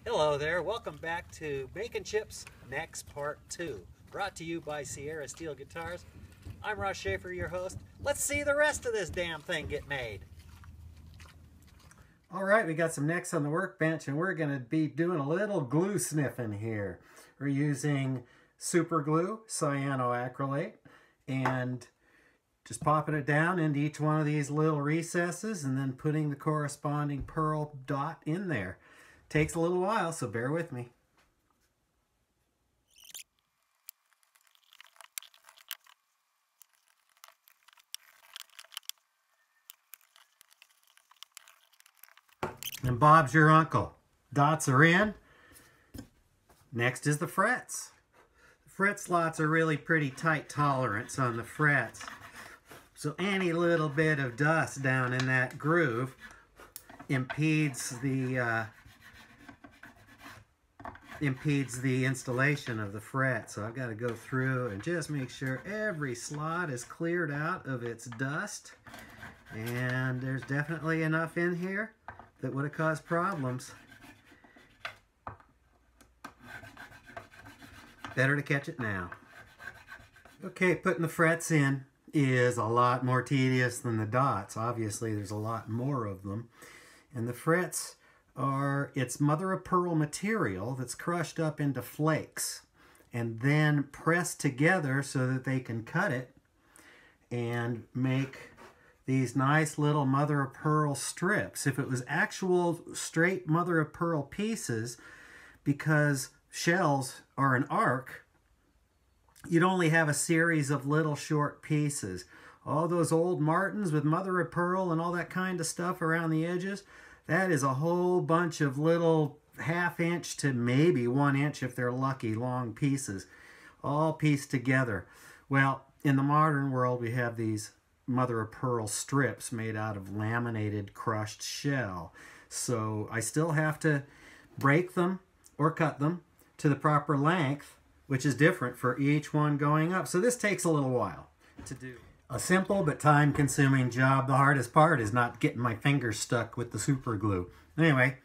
Hello there, welcome back to Making Chips Next Part 2, brought to you by Sierra Steel Guitars. I'm Ross Shafer, your host. Let's see the rest of this damn thing get made. Alright, we got some necks on the workbench and we're going to be doing a little glue sniffing here. We're using super glue, cyanoacrylate, and just popping it down into each one of these little recesses and then putting the corresponding pearl dot in there. Takes a little while, so bear with me. And Bob's your uncle. Dots are in. Next is the frets. The fret slots are really pretty tight tolerance on the frets. So any little bit of dust down in that groove impedes the installation of the fret. So I've got to go through and just make sure every slot is cleared out of its dust. And there's definitely enough in here that would have caused problems. Better to catch it now. Okay, putting the frets in is a lot more tedious than the dots. Obviously, there's a lot more of them. And the frets are, it's mother of pearl material that's crushed up into flakes and then pressed together so that they can cut it and make these nice little mother of pearl strips. If it was actual straight mother of pearl pieces, because shells are an arc, you'd only have a series of little short pieces. All those old Martins with mother of pearl and all that kind of stuff around the edges, that is a whole bunch of little ½ to maybe 1 inch if they're lucky long pieces, all pieced together. Well, in the modern world we have these mother of pearl strips made out of laminated crushed shell. So I still have to break them or cut them to the proper length, which is different for each one going up. So this takes a little while to do. A simple but time-consuming job. The hardest part is not getting my fingers stuck with the super glue. Anyway,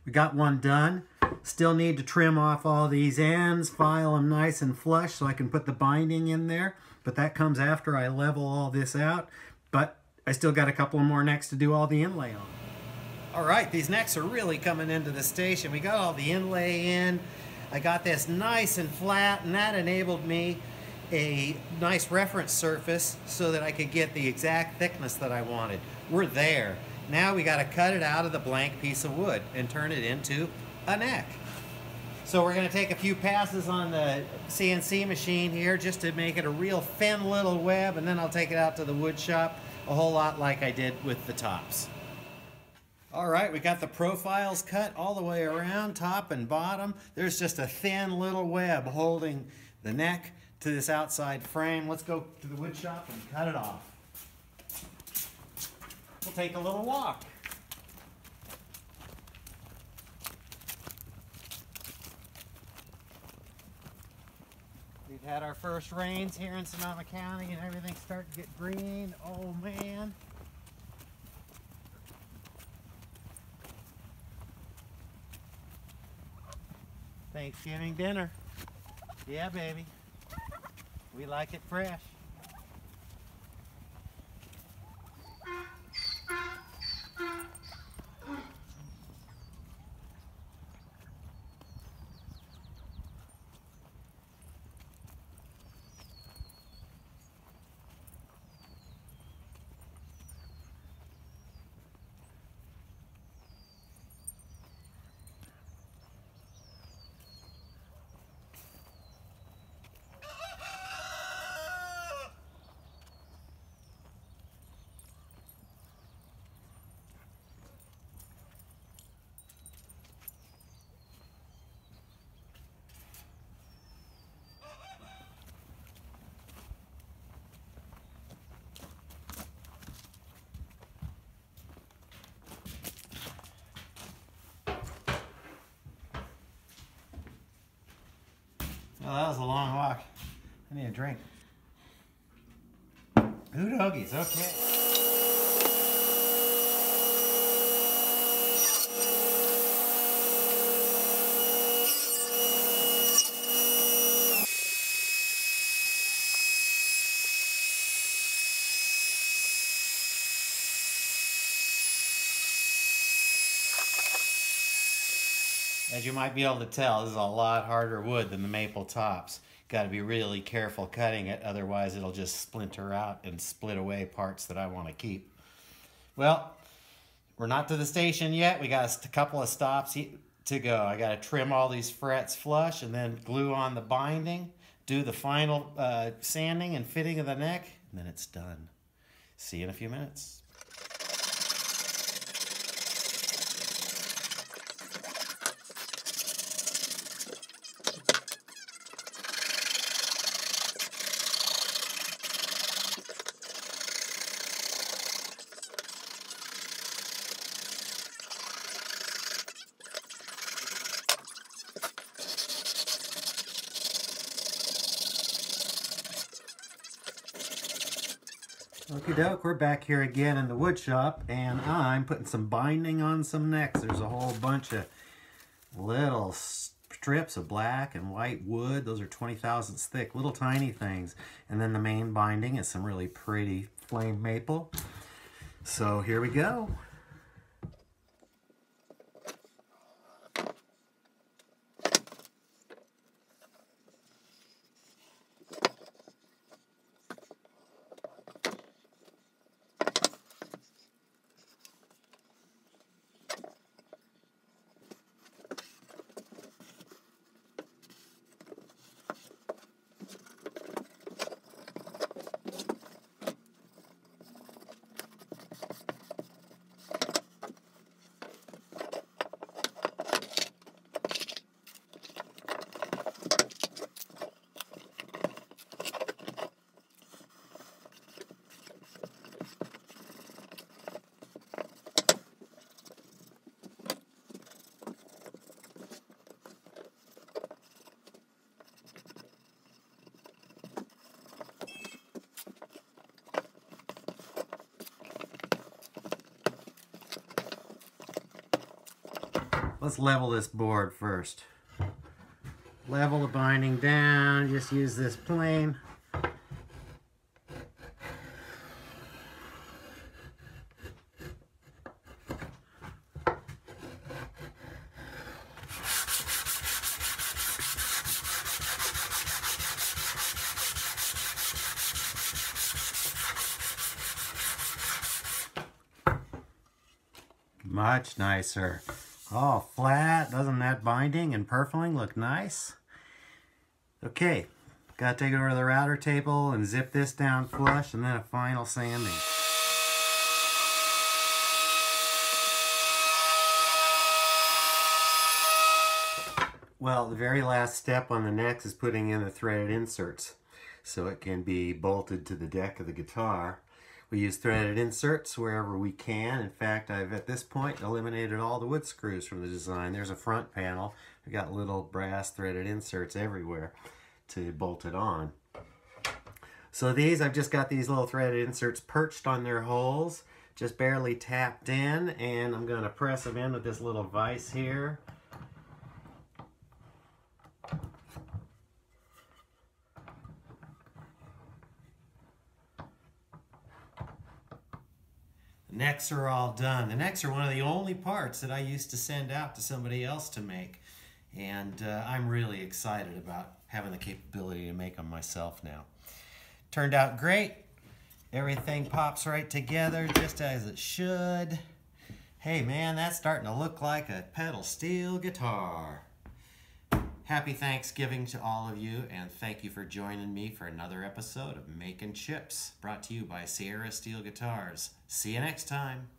we got one done. Still need to trim off all these ends, file them nice and flush so I can put the binding in there. But that comes after I level all this out. But I still got a couple more necks to do all the inlay on. Alright, these necks are really coming into the station. We got all the inlay in. I got this nice and flat, and that enabled me a nice reference surface so that I could get the exact thickness that I wanted. We're there. Now we got to cut it out of the blank piece of wood and turn it into a neck. So we're going to take a few passes on the CNC machine here just to make it a real thin little web, and then I'll take it out to the wood shop a whole lot like I did with the tops. Alright, we got the profiles cut all the way around, top and bottom. There's just a thin little web holding the neck to this outside frame. Let's go to the wood shop and cut it off. We'll take a little walk. We've had our first rains here in Sonoma County and everything's starting to get green. Oh man. Thanksgiving dinner. Yeah, baby. We like it fresh. Well, that was a long walk. I need a drink. Ooh, doggies, okay. As you might be able to tell, this is a lot harder wood than the maple tops. Got to be really careful cutting it, otherwise it'll just splinter out and split away parts that I want to keep. Well, we're not to the station yet. We got a couple of stops to go. I got to trim all these frets flush and then glue on the binding, do the final sanding and fitting of the neck, and then it's done. See you in a few minutes. Okie doke, we're back here again in the wood shop, and I'm putting some binding on some necks. There's a whole bunch of little strips of black and white wood. Those are 20 thousandths thick, little tiny things. And then the main binding is some really pretty flame maple. So here we go. Let's level this board first. Level the binding down, just use this plane. Much nicer. All flat. Doesn't that binding and purfling look nice? Okay, gotta take it over to the router table and zip this down flush, and then a final sanding. Well, the very last step on the necks is putting in the threaded inserts so it can be bolted to the deck of the guitar. We use threaded inserts wherever we can. In fact, I've at this point eliminated all the wood screws from the design. There's a front panel. We've got little brass threaded inserts everywhere to bolt it on. So these, I've just got these little threaded inserts perched on their holes, just barely tapped in, and I'm going to press them in with this little vise here. The necks are all done. The necks are one of the only parts that I used to send out to somebody else to make. And I'm really excited about having the capability to make them myself now. Turned out great. Everything pops right together just as it should. Hey man, that's starting to look like a pedal steel guitar. Happy Thanksgiving to all of you, and thank you for joining me for another episode of Making Chips, brought to you by Sierra Steel Guitars. See you next time.